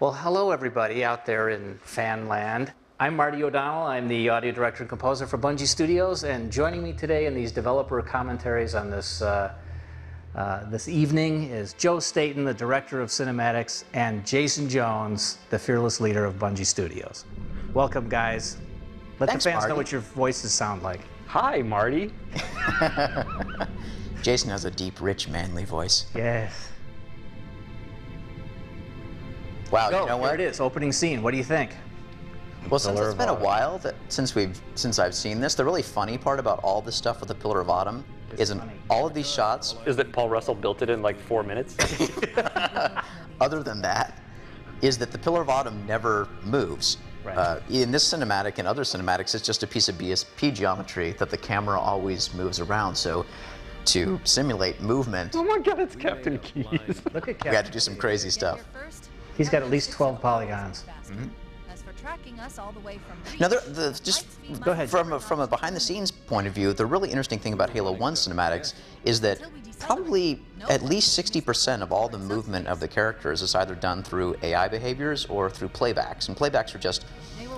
Well, hello everybody out there in fan land. I'm Marty O'Donnell. I'm the audio director and composer for Bungie Studios, and joining me today in these developer commentaries on this this evening is Joe Staten, the director of cinematics, and Jason Jones, the fearless leader of Bungie Studios. Welcome, guys. Let Thanks, the fans Marty. know what your voices sound like. Hi, Marty. Jason has a deep, rich, manly voice. Yes. Wow, Joe, you know here what? it is, opening scene. What do you think? Well, since it's been a while since I've seen this, the really funny part about all this stuff with the Pillar of Autumn is in all of these shots. Is that Paul Russell built it in like 4 minutes? Other than that, is that the Pillar of Autumn never moves. Right. In this cinematic and other cinematics, it's just a piece of BSP geometry that the camera always moves around. So, to simulate movement, Oh my God, it's Captain Keys. Look at we Kevin. had to do some crazy stuff. He's got at least 12 polygons. As for tracking us all the way from Now, just Go ahead. from a behind-the-scenes point of view, the really interesting thing about Halo 1 cinematics is that probably at least 60% of all the movement of the characters is either done through AI behaviors or through playbacks. And playbacks are just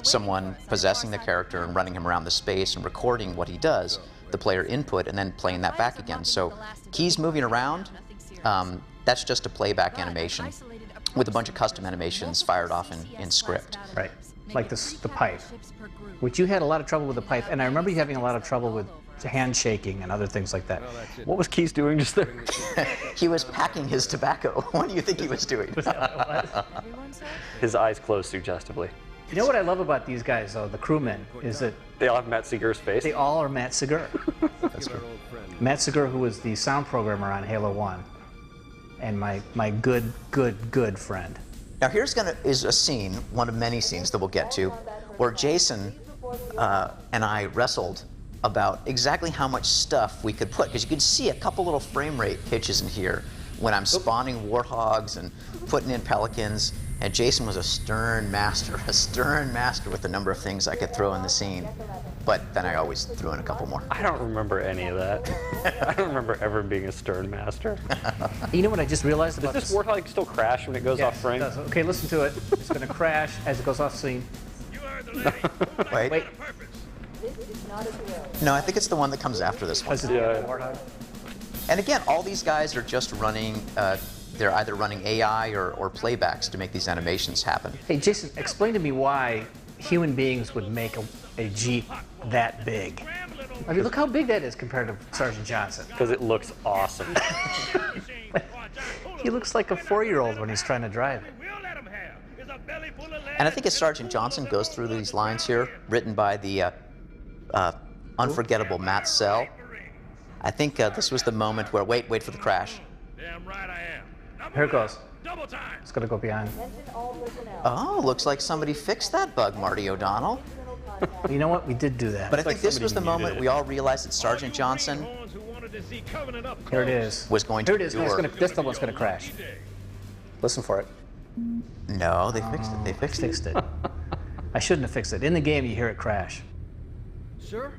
someone possessing the character and running him around the space and recording what he does, the player input, and then playing that back again. So keys moving around, that's just a playback animation with a bunch of custom animations fired off in script. Right, like the pipe, which you had a lot of trouble with the pipe, and I remember you having a lot of trouble with handshaking and other things like that. What was Keys doing just there? He was packing his tobacco. What do you think he was doing? His eyes closed suggestively. You know what I love about these guys, though, the crewmen, is that They all have Matt Seeger's face. they all are Matt Seeger. That's good. Matt Seeger, who was the sound programmer on Halo 1, and my good friend. Now is a scene, one of many scenes that we'll get to, where Jason and I wrestled about exactly how much stuff we could put, because you could see a couple little frame rate pitches in here when I'm spawning warthogs and putting in pelicans, and Jason was a stern master with the number of things I could throw in the scene. But then I always threw in a couple more. I don't remember any of that. I don't remember ever being a stern master. You know what I just realized Does about this warthog still crash when it goes off Yes, frame? it does. Okay, listen to it. It's going to crash as it goes off scene. Wait. Wait. No, I think it's the one that comes after this one. Because it's Yeah. the Warthog. And again, all these guys are just running, they're either running AI or playbacks to make these animations happen. Hey, Jason, explain to me why human beings would make a Jeep that big. I mean, look how big that is compared to Sergeant Johnson. Because it looks awesome. He looks like a 4-year-old when he's trying to drive it. And I think as Sergeant Johnson goes through these lines here, written by the unforgettable Matt Sell, I think this was the moment where, wait for the crash. Damn right I am. Here it goes. Double time. It's going to go behind. Oh, looks like somebody fixed that bug, Marty O'Donnell. You know what? We did do that. But I think this was the somebody moment we all realized that Sergeant Johnson Here it is. was going to Here it is. No, endure. this one's going to crash. Listen for it. No, they fixed it. They fixed it. Fixed it. I shouldn't have fixed it. In the game, you hear it crash. Sir?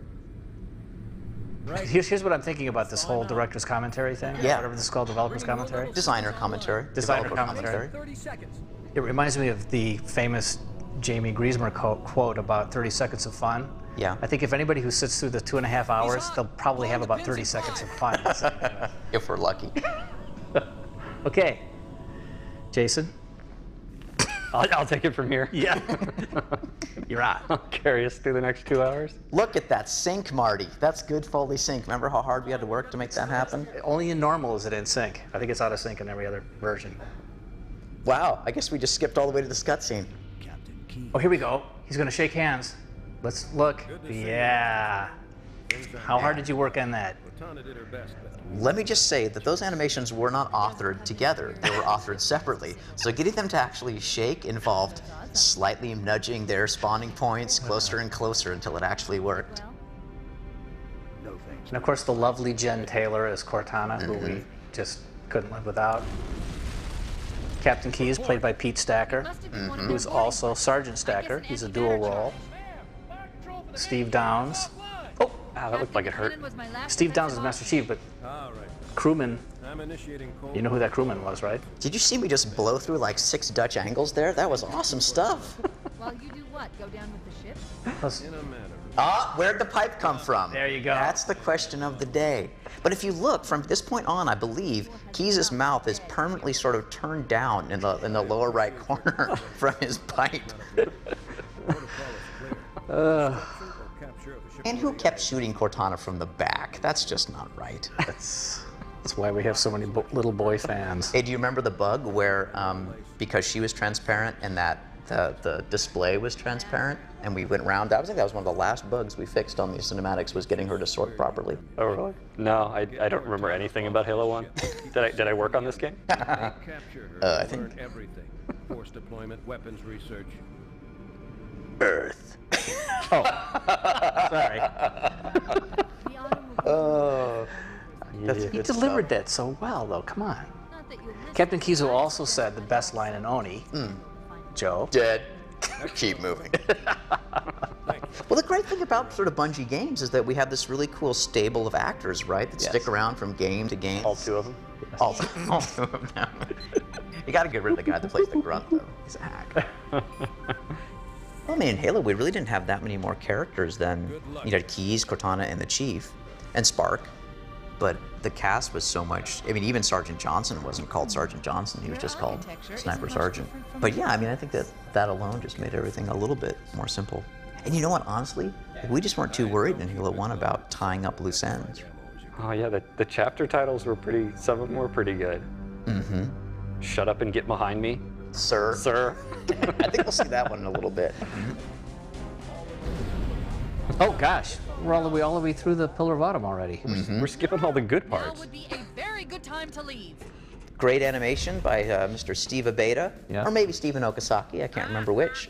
Here's what I'm thinking about this whole director's commentary thing. Yeah. Whatever this is called, developer's commentary. Designer commentary. Designer developer commentary. 30 seconds. It reminds me of the famous Jamie Griesmer quote about 30 seconds of fun. Yeah. I think if anybody who sits through the 2.5 hours, they'll probably have about 30 seconds of fun. If we're lucky. Okay. Jason? I'll take it from here. Yeah. You're on. I'll carry us through the next 2 hours. Look at that sync, Marty. That's good Foley sync. Remember how hard we had to work to make that happen? Only in normal is it in sync. I think it's out of sync in every other version. Wow, I guess we just skipped all the way to this cutscene. Oh, here we go. He's going to shake hands. Let's look. Yeah. How hard did you work on that? Let me just say that those animations were not authored together. They were authored separately. So getting them to actually shake involved slightly nudging their spawning points closer and closer until it actually worked. And of course, the lovely Jen Taylor as Cortana, who we just couldn't live without. Captain Keys, played by Pete Stacker, who's also Sergeant Stacker. He's a dual role. Steve Downs. Oh, Ah, that looked like it hurt. Steve Downs is Master Chief, but crewman I'm initiating cold. You know who that crewman was, right? Did you see me just blow through like 6 Dutch angles there? That was awesome stuff. While you do what? Go down with the ship? In a matter. Ah, where'd the pipe come from? There you go. That's the question of the day. But if you look, from this point on, I believe Keyes' mouth is permanently sort of turned down in the lower right corner from his pipe. And who kept shooting Cortana from the back? That's just not right. That's why we have so many little boy fans. Hey, do you remember the bug where, because she was transparent and that the display was transparent, and we went round? I think that was one of the last bugs we fixed on these cinematics, was getting her to sort properly. Oh, really? No, I don't remember anything about Halo 1. Did I work on this game? Capture her. I think- Learn everything. Force deployment, weapons research. Earth. Oh, sorry. The autumn will Oh. He delivered that so well, though. Come on. not that you'll listen. Captain Kizo also said the best line in Oni. Joe. Dead. Keep moving. Well, the great thing about sort of Bungie games is that we have this really cool stable of actors, right? That Yes. stick around from game to game. All 2 of them? All two of them. You got to get rid of the guy that plays the grunt, though. He's a hack. Well, I mean, in Halo, we really didn't have that many more characters than you had Keyes, Cortana, and the Chief, and Spark. But the cast was so much. I mean, even Sergeant Johnson wasn't called Sergeant Johnson. He was just called Sniper Sergeant. But yeah, I mean, I think that alone just made everything a little bit more simple. And you know what? Honestly, we just weren't too worried in Halo 1 about tying up loose ends. Oh, yeah, the chapter titles were some of them were pretty good. Mm-hmm. Shut up and get behind me, Sir. sir. I think we'll see that one in a little bit. Oh gosh, we're all the way through the Pillar of Autumn already. We're skipping all the good Now parts. would be a very good time to leave. Great animation by Mr. Steve Abeda, Yeah. or maybe Steven Okazaki, I can't remember which.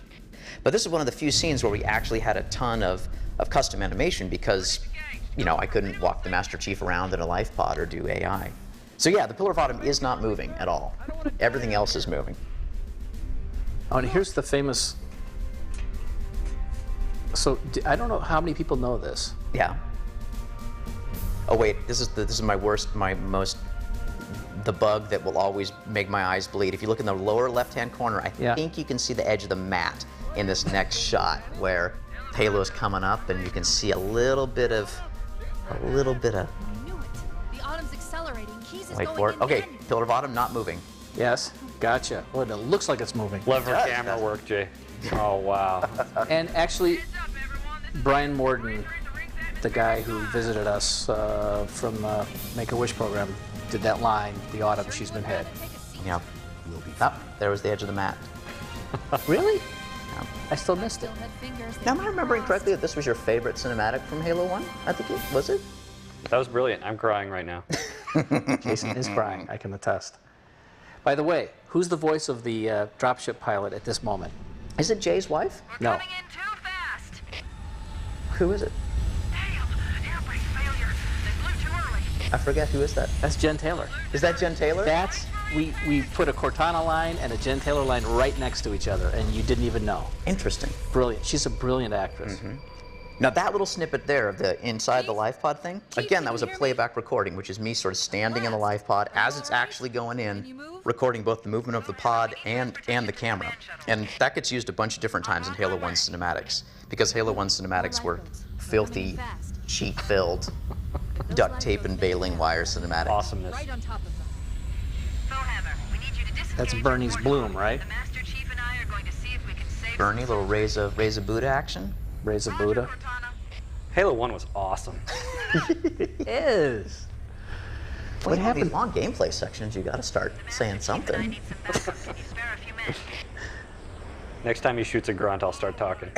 But this is one of the few scenes where we actually had a ton of custom animation because, you know, I couldn't walk the Master Chief around in a life pod or do AI. So yeah, the Pillar of Autumn is not moving at all. Everything else is moving. Oh, and here's the famous. So I don't know how many people know this. Yeah. Oh wait, this is the bug that will always make my eyes bleed. If you look in the lower left-hand corner, I Yeah. think you can see the edge of the mat in this next shot where Halo's coming up, and you can see a little bit of. I knew it. The autumn's accelerating. Keys is Wait going for it. in Okay, again. Pillar of Autumn not moving. Yes, gotcha. Well, it looks like it's moving. Lever does, camera doesn't it? work, Jay. Oh, wow. And actually, Brian Morden, the guy who visited us from the Make-A-Wish program, did that line, "The autumn she's been hit." Take a seat. Yep. Oh, there was the edge of the mat. Really? Yeah. I still missed it. Still had fingers. Now, am I remembering correctly that this was your favorite cinematic from Halo 1? I think it was it? That was brilliant. I'm crying right now. Jason is crying, I can attest. By the way, who's the voice of the dropship pilot at this moment? Is it Jay's wife? No. Coming in too fast. Who is it? Damn, airbrake failure. They flew too early. I forget, who is that? That's Jen Taylor. Is that Jen Taylor? That's, we put a Cortana line and a Jen Taylor line right next to each other, and you didn't even know. Interesting. Brilliant. She's a brilliant actress. Now that little snippet there of the inside the life pod thing, again, that was a can you hear me? playback recording, which is me sort of standing in the life pod as it's actually going Can you in, move? recording both the movement of the pod and the camera. And that gets used a bunch of different times in Halo 1 cinematics, because Halo 1 cinematics were filthy, cheat-filled, duct tape and baling wire cinematics. Awesomeness. Right on top of them. So, Heather, we need you to disengage. That's Bernie's from Bloom, Portal. right? The Master Chief and I are going to see if we can save Bernie, little raise a Buddha action. Raise a Roger, Buddha. Cortana. Halo 1 was awesome. It is. What happened? These long gameplay sections, you got to start saying I something. need some backup. Can you spare a few minutes? Next time he shoots a grunt, I'll start talking.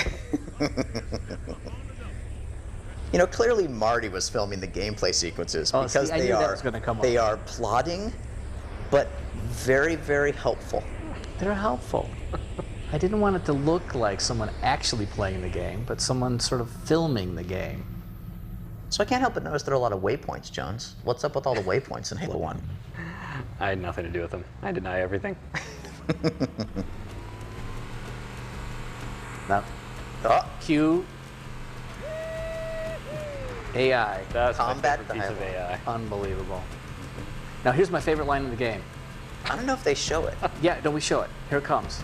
You know, clearly Marty was filming the gameplay sequences Oh, because see, I they knew that are was gonna come up. they are plodding, but very, very helpful. They're helpful. I didn't want it to look like someone actually playing the game, but someone sort of filming the game. So I can't help but notice there are a lot of waypoints, Jones. What's up with all the waypoints in Halo 1? I had nothing to do with them. I deny everything. Now, Oh, Q AI. That's Combat my favorite piece of dialogue. AI. Unbelievable. Now here's my favorite line in the game. I don't know if they show it. Yeah, don't we show it? Here it comes.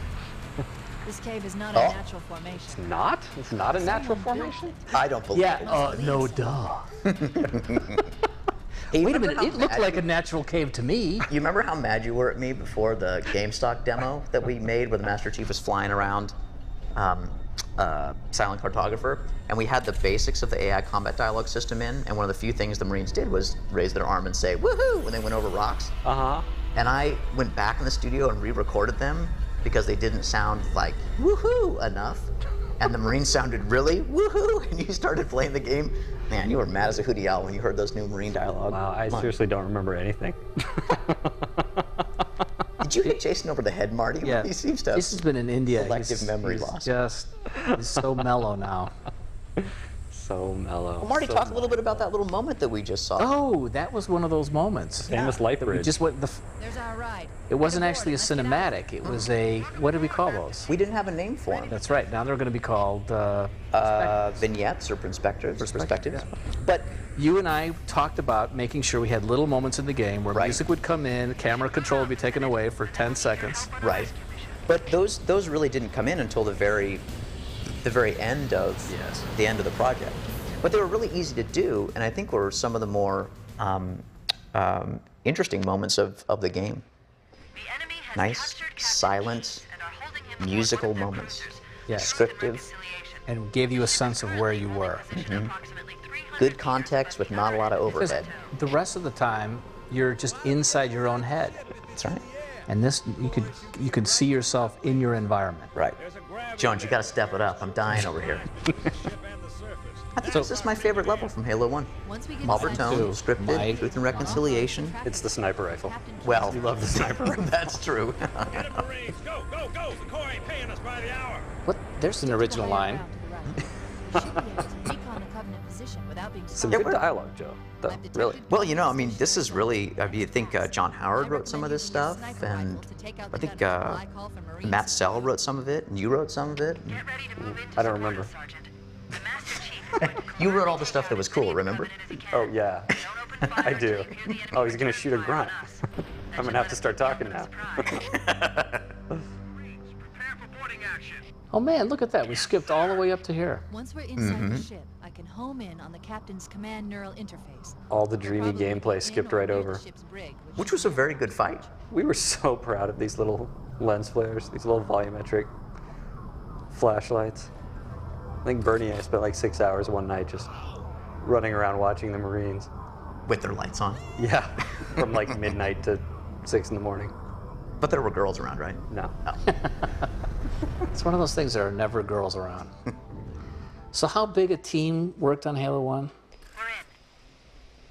This cave is not Oh. a natural formation. Not? It's not a natural formation? I don't believe it. Yeah, no duh. Hey, Wait a remember minute, how it looked mad like a you- natural cave to me. You remember how mad you were at me before the GameStop demo that we made where the Master Chief was flying around Silent Cartographer? And we had the basics of the AI combat dialogue system in, and one of the few things the Marines did was raise their arm and say, woohoo, when they went over rocks. Uh-huh. And I went back in the studio and re-recorded them because they didn't sound like woohoo enough. And the Marines sounded really woohoo, and you started playing the game. Man, you were mad as a hootie owl when you heard those new Marine dialogue. Wow, I Come on. seriously don't remember anything. Did you hit Jason over the head, Marty? Yeah, He seems to have this has been in India. selective memory he's loss. He's so mellow now. So mellow. Well, Marty, so talk a little bit about that little moment that we just saw. Oh, that was one of those moments. Famous light That we bridge. just went There's our ride. it wasn't Get aboard actually a and let's get out. cinematic. It was a, what did we call those? We didn't have a name for them. That's right. Now they're going to be called. Vignettes or perspectives. Perspective, But You and I talked about making sure we had little moments in the game where Right. music would come in, camera control would be taken away for 10 seconds. right, but those really didn't come in until the very end of Yes. the end of the project. But they were really easy to do, and I think were some of the more interesting moments of the game. The enemy has Nice, captured Captain silent, Keys and are holding him for musical 100 moments. prisoners. Yes. Descriptive, Reconciliation. And gave you a sense of where you were. Approximately 300 good context with not a lot of Because overhead. the rest of the time, you're just inside your own head. That's right. And this, you could see yourself in your environment. Right. Jones, you got to step it up. I'm dying over here. I think this is my favorite level from Halo 1. Once we get Malbert inside Tone, Two. scripted, Mike. truth and reconciliation. It's the sniper rifle. Well, You love the sniper. that's true. Get it, Marines! Go, go, go! The Corps ain't paying us by the hour. What? There's an original line. Should be able to recon a Covenant position without being Some spotted. good dialogue, Joe. Though, really. Well, you know, I mean, this is really, you think John Howard wrote some of this stuff, and I think Matt Sell wrote some of it, and you wrote some of it. and Get ready to move into I don't some remember. orders, Sergeant. The Master Chief. You wrote all the stuff that was cool, remember? Oh, yeah. Don't open fire I until do. you hear the enemy Oh, he's going to shoot a signal grunt. on us. I'm going to have to start talking now. Surprise. Marines, prepare for boarding action. Oh man, look at that. We skipped all the way up to here. Once we're inside the ship, I can home in on the captain's command neural interface. All the dreamy Probably gameplay be in skipped or right near over. the ship's brig, Which was a very good fight. We were so proud of these little lens flares, these little volumetric flashlights. I think Bernie and I spent like 6 hours one night just running around watching the Marines. With their lights on. Yeah, from like midnight to 6 in the morning. But there were girls around, right? No. It's one of those things there are never girls around. So how big a team worked on Halo 1? We're in.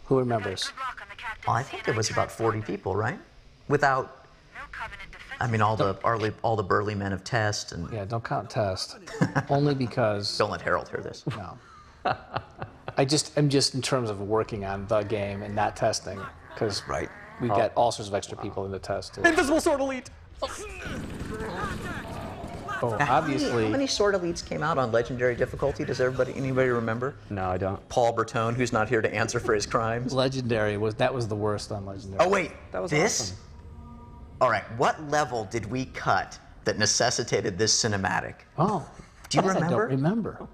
Who remembers? Good luck on the Captain's Well, I think there was about 40 people, right? Without, No Covenant defense. I mean, all the burly men of Test, and Yeah, don't count test. Only because don't let Harold hear this. no. I'm just in terms of working on the game and not testing, because Right. we've got all sorts of extra people in the test. Too. Invisible Sword Elite! Oh, How obviously. many Sword Elites came out on Legendary difficulty? Does anybody remember? No, I don't. Paul Bertone, who's not here to answer for his crimes. Legendary was the worst on Legendary. Oh wait, That was this? awesome. All right, what level did we cut that necessitated this cinematic? Oh. Do you that I remember? don't remember.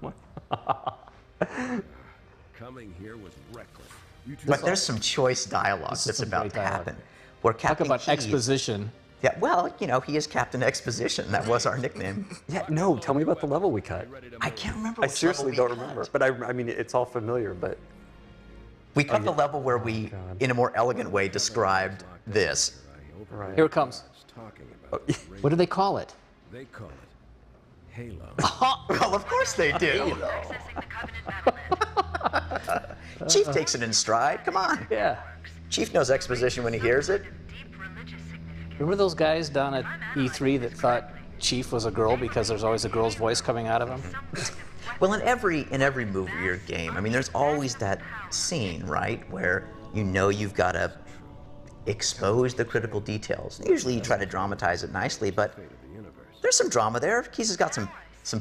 Coming here was reckless. You two But there's some choice dialogue This is that's some about great to dialogue. happen. Where Talk Captain about Keyes- exposition. Yeah, well, you know, he is Captain Exposition. That was our nickname. Yeah, no, tell me about the level we cut. I can't remember. I which seriously level don't we remember. cut. But I mean, it's all familiar, but We cut the level where we, God. in a more elegant way, described this. right. Here it comes. talking about. What do they call it? They call it Halo. Well, of course they do. Accessing the Covenant battlement. Chief takes it in stride. Come on. Yeah. Chief knows exposition when he hears it. Deep religious significance. Remember those guys down at E3 that thought Chief was a girl because there's always a girl's voice coming out of him? Well, in every movie or game, I mean, there's always that scene, right, where you know you've got to expose the critical details. Usually, you try to dramatize it nicely, but there's some drama there. Keys has got some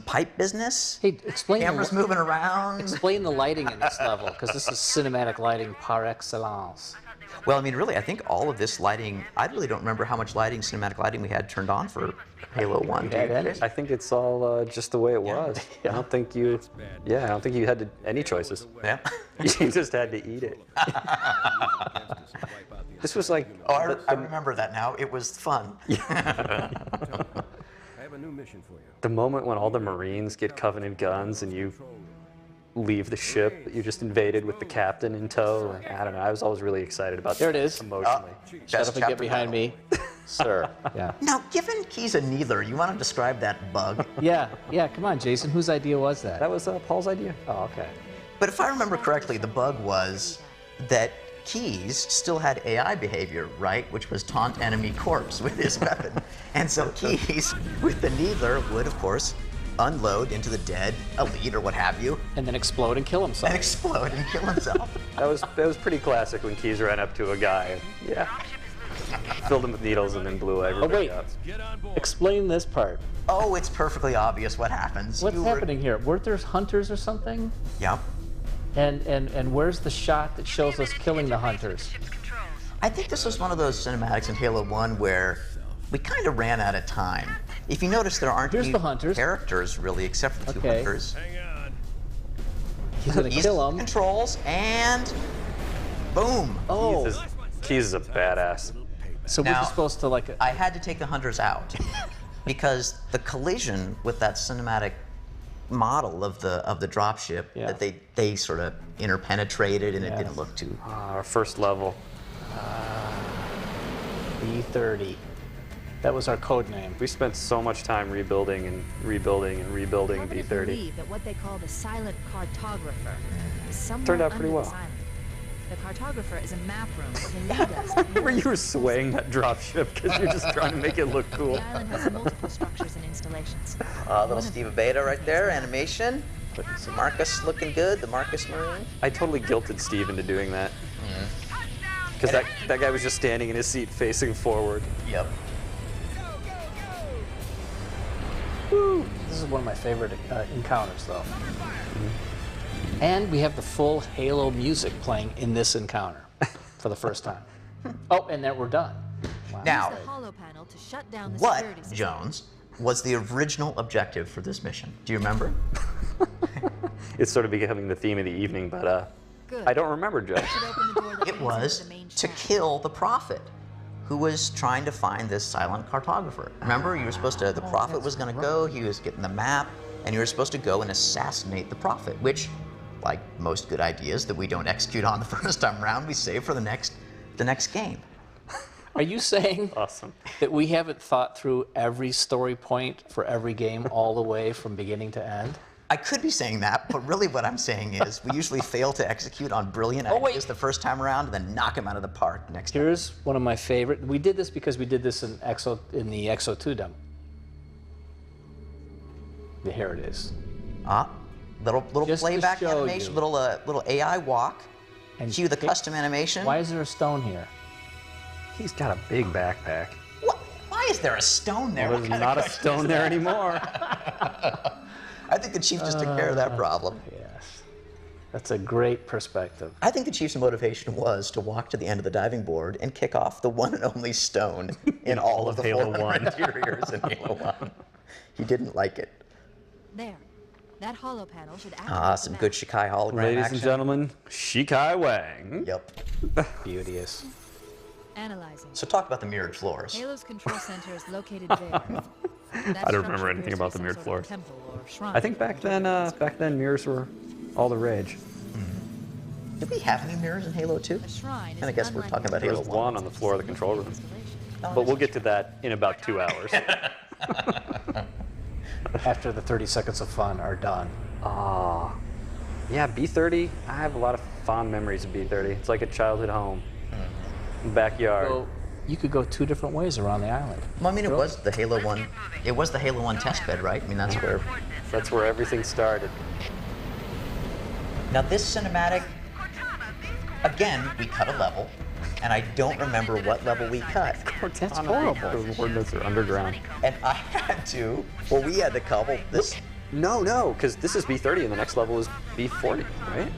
pipe business. Hey, explain Cameras the, moving around. explain the lighting in this level, because this is cinematic lighting par excellence. Well, I mean, really, I think all of this lighting, I really don't remember how much lighting, cinematic lighting we had turned on for Halo 1. Do you? I think it's all just the way it was. I don't think you, I don't think you had any choices. Yeah. You just had to eat it. This was like, Oh, I remember that now. It was fun. I have a new mission for you. the moment when all the Marines get Covenant guns and you leave the ship that you just invaded with the captain in tow. Like, I don't know. I was always really excited about There that it is. emotionally. Shut up and get behind me, sir. Yeah. Now, given Key's a neither, you want to describe that bug? Yeah, come on, Jason. Whose idea was that? That was Paul's idea. Oh, okay. But if I remember correctly, the bug was that Keys still had AI behavior, right? Which was taunt enemy corpse with his weapon. And so Keys, with the neither, would, of course, unload into the dead, elite, or what have you, And then explode and kill himself. and explode and kill himself. That was pretty classic when Keys ran up to a guy and, filled him with needles and then blew everybody wait. up. Explain this part. Oh, it's perfectly obvious what happens. What's You were- happening here? Weren't there hunters or something? Yep. And where's the shot that shows us killing the hunters? I think this was one of those cinematics in Halo 1 where we kind of ran out of time. If you notice, there aren't Here's any the hunters. characters, really, except for the two Okay. hunters. Hang on. He's gonna Easy kill him. controls, and boom. Oh, Keys is a badass. so we're Now, just supposed to like. I had to take the hunters out because the collision with that cinematic model of the dropship Yeah. that they sort of interpenetrated and it Yes. didn't look too. Our first level. B30. That was our code name. We spent so much time rebuilding and rebuilding and rebuilding Covenant B30. believe that what they call the silent cartographer is somewhere Turned out pretty under well. this island. The cartographer is a map room that can lead us. I remember you were swaying that dropship because you're just trying to make it look cool. The island has multiple structures and installations. Little Steve Beta right there, animation. So Marcus looking good, the Marcus Marine. I totally guilted Steve into doing that. Because that guy was just standing in his seat facing forward. Yep. This is one of my favorite encounters, though. And we have the full Halo music playing in this encounter for the first time. Oh, and then we're done. Wow. Now, The hollow panel to shut down the what, security system. Jones, was the original objective for this mission? Do you remember? It's sort of becoming the theme of the evening, but Good. I don't remember, Joe. Should open the door that It leads was into the main to shaft. kill the Prophet, who was trying to find this silent cartographer. Remember, you were supposed to, the Prophet was going to go, he was getting the map, and you were supposed to go and assassinate the Prophet, which, like most good ideas that we don't execute on the first time around, we save for the next game. Are you saying Awesome. that we haven't thought through every story point for every game all the way from beginning to end? I could be saying that, but really what I'm saying is we usually fail to execute on brilliant Oh, wait. ideas the first time around and then knock them out of the park next time. Here's one of my favorite. We did this because we did this in the Exo 2 demo. Here it is. Little Just to playback show animation, you. little AI walk. And Cue the pick- custom animation. Why is there a stone here? He's got a big backpack. Why is there a stone there? Well, What there's kind of not a question stone is there that? anymore. I think the chief just took care of that problem. Yes. That's a great perspective. I think the chief's motivation was to walk to the end of the diving board and kick off the one and only stone in all of the Halo 400 1. interiors in Halo 1. He didn't like it. There. That hollow panel should activate Some the good map. Shikai hologram Ladies action. and gentlemen, Shikai Wang. Yep. Beauteous. Analyzing. So talk about the mirrored floors. Halo's control center is located there. I don't remember anything about the mirrored floors. I think back then mirrors were all the rage. Did we have any mirrors in Halo 2? The shrine is And I guess we're unlike talking about There Halo was 1. one on the floor of the control room. installation. But we'll get to that in about 2 hours. After the 30 seconds of fun are done. Yeah, B30, I have a lot of fond memories of B30. It's like a childhood home. Backyard. So you could go two different ways around the island. Well, I mean, it was the Halo 1. It was the Halo 1 test bed, right? I mean, that's where. That's where everything started. Now, this cinematic, again, we cut a level, and I don't remember what level we cut. That's horrible. The coordinates are underground. And I had to, well, we had to couple this. No, because this is B30 and the next level is B40, right?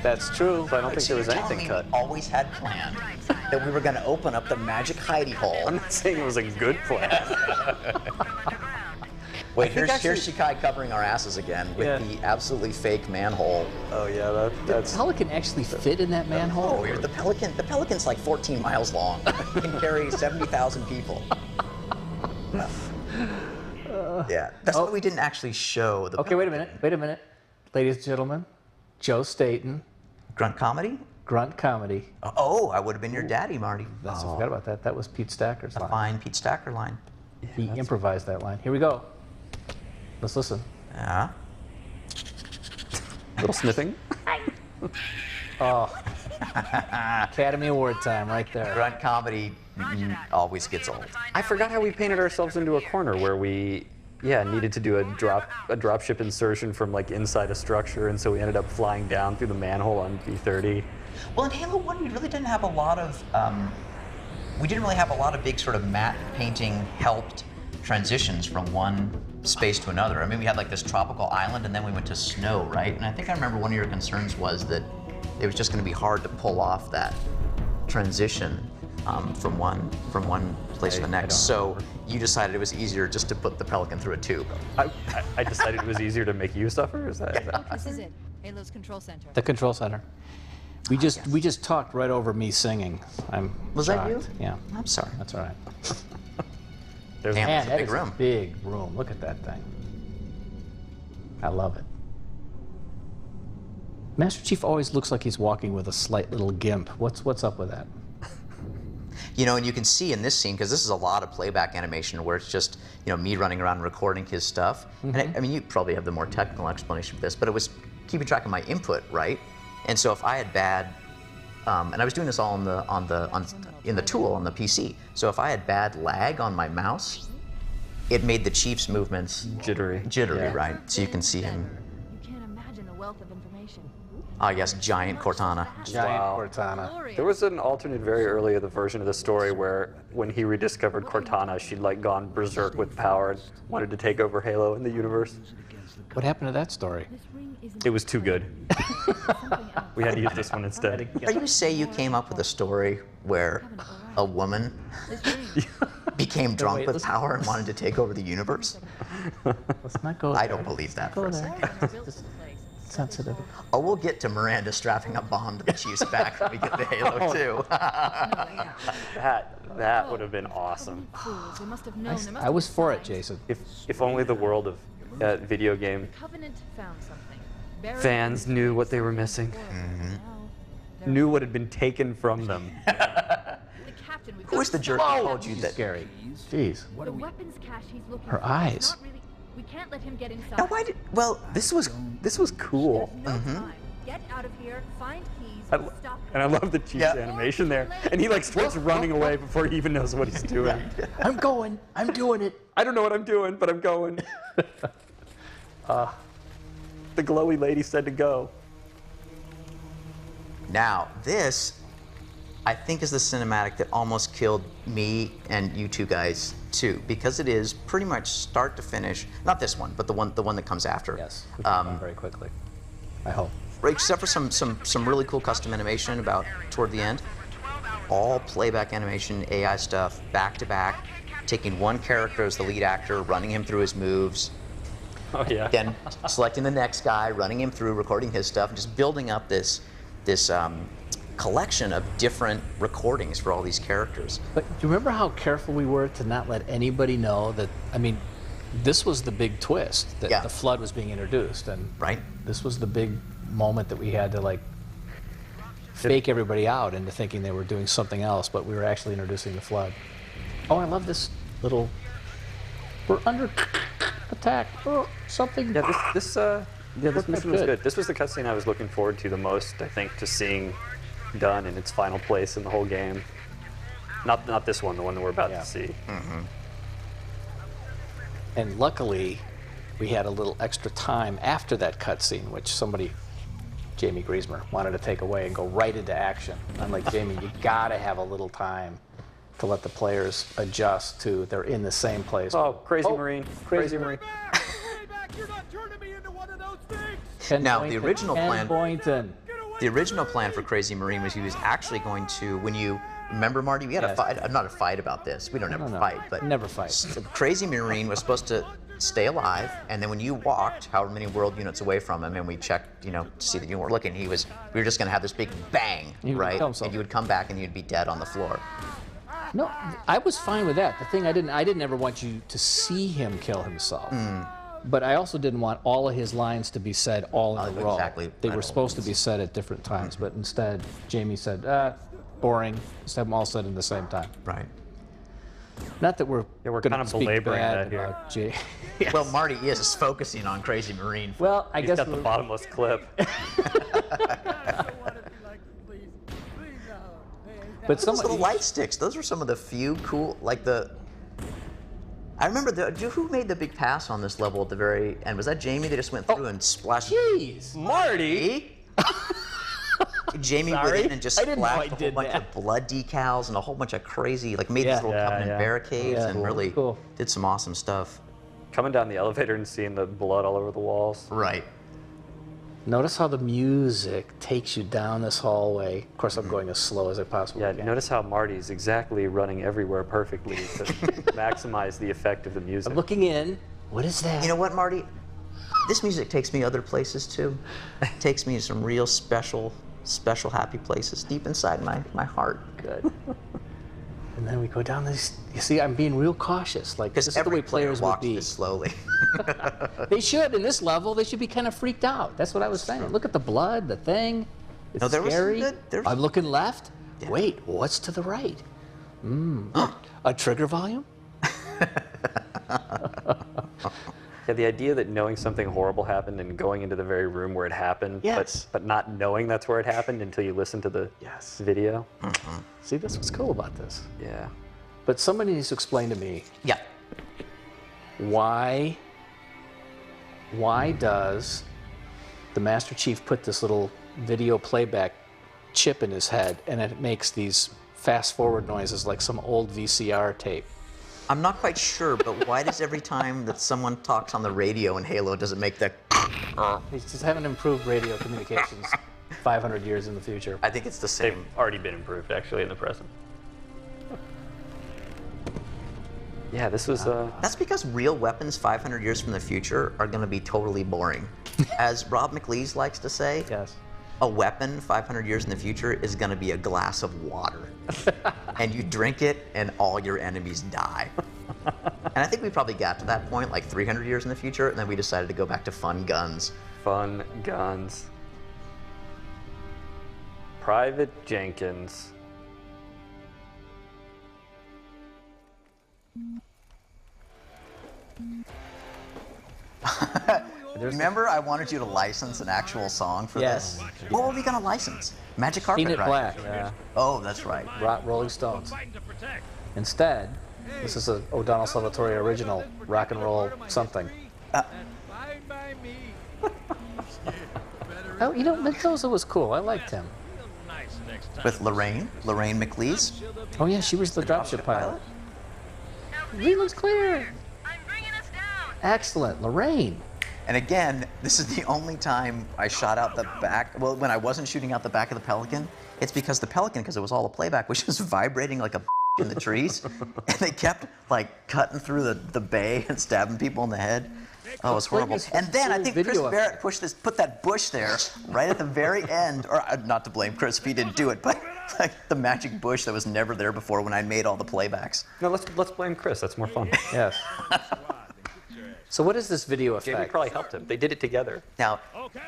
That's true. So I don't think there was You're telling anything me cut. we always had planned that we were going to open up the magic hidey hole. I'm not saying it was a good plan. Wait, here's actually- Shikai covering our asses again with Yeah. the absolutely fake manhole. Oh yeah, that's. The Pelican actually fit in that manhole? Oh, the Pelican's like 14 miles long. It can carry 70,000 people. Yeah, that's why we didn't actually show the Okay, wait a minute. Ladies and gentlemen, Joe Staten, grunt comedy. Grunt Comedy. Oh, I would have been your daddy, Marty. I forgot about that. That was Pete Stacker's A line. fine Pete Stacker line. He improvised that line. Here we go. Let's listen. Yeah. Little sniffing. Academy Award time right there. Grunt comedy always gets old. I forgot how we painted ourselves into a corner where we, needed to do a dropship insertion from like inside a structure, and so we ended up flying down through the manhole on B-30. Well, in Halo 1, we really didn't have a lot of, big sort of matte painting helped transitions from one space to another. I mean, we had like this tropical island, and then we went to snow, right? And I think I remember one of your concerns was that it was just going to be hard to pull off that transition from one place to the next. So you decided it was easier just to put the Pelican through a tube. I decided it was easier to make you suffer. Is that? This is it. Halo's control center. The control center. We just talked right over me singing. Was that you? Yeah. I'm sorry. That's all right. There's Damn. Man, It's a that big is room. a big room. Look at that thing. I love it. Master Chief always looks like he's walking with a slight little gimp. What's up with that? You know, and you can see in this scene, because this is a lot of playback animation where it's just, me running around recording his stuff. And I mean, you probably have the more technical explanation for this, but it was keeping track of my input, right? And so if I had bad, and I was doing this all in the tool on the PC. So if I had bad lag on my mouse, it made the Chief's movements jittery. Yeah. right? So you can see him. You can't imagine the wealth of information. Yes, giant Cortana. Giant Wow. Cortana. Glorious. There was an alternate very early of the version of the story where when he rediscovered Cortana, she'd like gone berserk with power and wanted to take over Halo in the universe. What happened to that story? This ring isn't It was too good. something else. We had to use this one instead. Are you say you came up with a story where a woman This ring. became drunk wait, with listen. power and wanted to take over the universe? Let's not go I there. don't believe that Go for a there. second. Someone built this place. Sensitive. Oh, we'll get to Miranda strapping a bomb to the Chief's back when we get to Halo 2. That would have been awesome. Fools, they must have known. There must I was be for it, signs. Jason. If only the world of video game Covenant found something. Buried fans knew what they were missing, now, knew what had been taken from them. the captain. We've Who was got the to jerk stop who him. told you that? Scary. Jeez. The weapons cache he's looking Her for. eyes. It's not really, we can't let him get inside. Now, why did? Well, This was cool. There's no time. Get out of here. Find keys. I, Stop him. and I love the Chief's Yeah. animation there. And he like starts running away before he even knows what he's doing. I'm going. I'm doing it. I don't know what I'm doing, but I'm going. The glowy lady said to go. Now, this, I think, is the cinematic that almost killed me and you two guys too, because it is pretty much start to finish. Not this one, but the one that comes after. Yes. We can go very quickly. I hope. Right, except for some really cool custom animation about toward the end. All playback animation, AI stuff, back to back, taking one character as the lead actor, running him through his moves, Oh yeah. then selecting the next guy, running him through, recording his stuff, and just building up this collection of different recordings for all these characters. But do you remember how careful we were to not let anybody know that? I mean, this was the big twist that Yeah. the flood was being introduced, and Right? this was the big moment that we had to like fake everybody out into thinking they were doing something else, but we were actually introducing the flood. Oh, I love this little. We're under attack. Oh, something. Yeah, this mission was good. good. This was the cutscene I was looking forward to the most, I think, to seeing done in its final place in the whole game. Not this one, the one that we're about Yeah. to see. And luckily, we had a little extra time after that cutscene, which somebody, Jamie Griesmer, wanted to take away and go right into action. I'm like, Jamie, you gotta have a little time to let the players adjust to they're in the same place. Oh, crazy Oh, Marine. crazy Marine. Payback! You're not turning me into one of those things! Ken Now, the Boynton, original Ken plan- Boynton. Get away The original plan for Crazy Marine was he was actually going to, when you remember, Marty, we had a Yes. fight, not a fight about this. We don't ever No. fight, but Never fight. Crazy Marine was supposed to stay alive, and then when you walked however many world units away from him, and we checked, to see that you weren't looking, we were just going to have this big bang, He would right? kill himself. And you would come back and you'd be dead on the floor. No, I was fine with that. The thing I didn't ever want you to see him kill himself. But I also didn't want all of his lines to be said all in a row. Exactly. They At were all supposed to be said at different times, but instead, Jamie said, boring. Just have them all said at the same time. Right. Not that we're we're gonna kind of speak belaboring bad that here. about Jay. Well, Marty is focusing on Crazy Marine. Well, I He's guess got the we're- bottomless clip. but Those little light sticks, those were some of the few cool, I remember, who made the big pass on this level at the very end? Was that Jamie that just went through and splashed? Jeez. Marty! Jamie went Sorry? in and just I didn't know I splashed a whole did bunch that. of blood decals and a whole bunch of crazy, made Yeah. these little Yeah, covenant yeah. barricades Yeah, and cool. really Cool. did some awesome stuff. Coming down the elevator and seeing the blood all over the walls. Right. Notice how the music takes you down this hallway. Of course, I'm going as slow as I possibly Yeah, can. notice how Marty's exactly running everywhere perfectly to maximize the effect of the music. I'm looking in. What is that? You know what, Marty? This music takes me other places too. It takes me to some real special happy places deep inside my heart. Good. And then we go down this. You see, I'm being real cautious. This Because is the every way player players would walks be. this slowly. They should, in this level, they should be kind of freaked out. That's what I was saying. Look at the blood, the thing. It's No, there was some scary. good- there was- I'm looking left. Yeah. Wait, what's to the right? A trigger volume? Yeah, the idea that knowing something horrible happened and going into the very room where it happened, Yes. but not knowing that's where it happened until you listen to the Yes. video. See, that's what's cool about this. Yeah. But somebody needs to explain to me Yeah. why does the Master Chief put this little video playback chip in his head and it makes these fast forward noises like some old VCR tape? I'm not quite sure, but why does every time that someone talks on the radio in Halo does it make that? He's just haven't improved radio communications 500 years in the future. I think it's the They've same. already been improved, actually, in the present. Yeah, this was, That's because real weapons 500 years from the future are going to be totally boring. As Rob McLeese likes to say, Yes. a weapon 500 years in the future is going to be a glass of water. And you drink it and all your enemies die. And I think we probably got to that point 300 years in the future, and then we decided to go back to fun guns. fun guns. Private Jenkins. Remember, I wanted you to license an actual song for Yes. this? What were we going to license? Magic Carpet Peanut Ride. Black. Yeah. Oh, that's right. Rolling Stones. Fighting to protect. Instead, this is a O'Donnell Salvatore original rock and roll something. Fine by me. Oh, Mendoza was cool. I liked him. Nice next time. With Lorraine McLeese. Oh yeah, she was the dropship pilot. Now, He looks clear. I'm bringing us down. Excellent, Lorraine. And again, this is the only time I shot out the back. Well, when I wasn't shooting out the back of the Pelican, it's because the Pelican, because it was all a playback, was just vibrating like a in the trees. And they kept cutting through the bay and stabbing people in the head. Oh, it was horrible. this And then I little think Chris video Barrett put that bush there right at the very end, or not to blame Chris if he didn't do it, but the magic bush that was never there before when I made all the playbacks. No, let's blame Chris. That's more fun. Yes. So what is this video Jamie effect? probably helped him. They did it together. Now,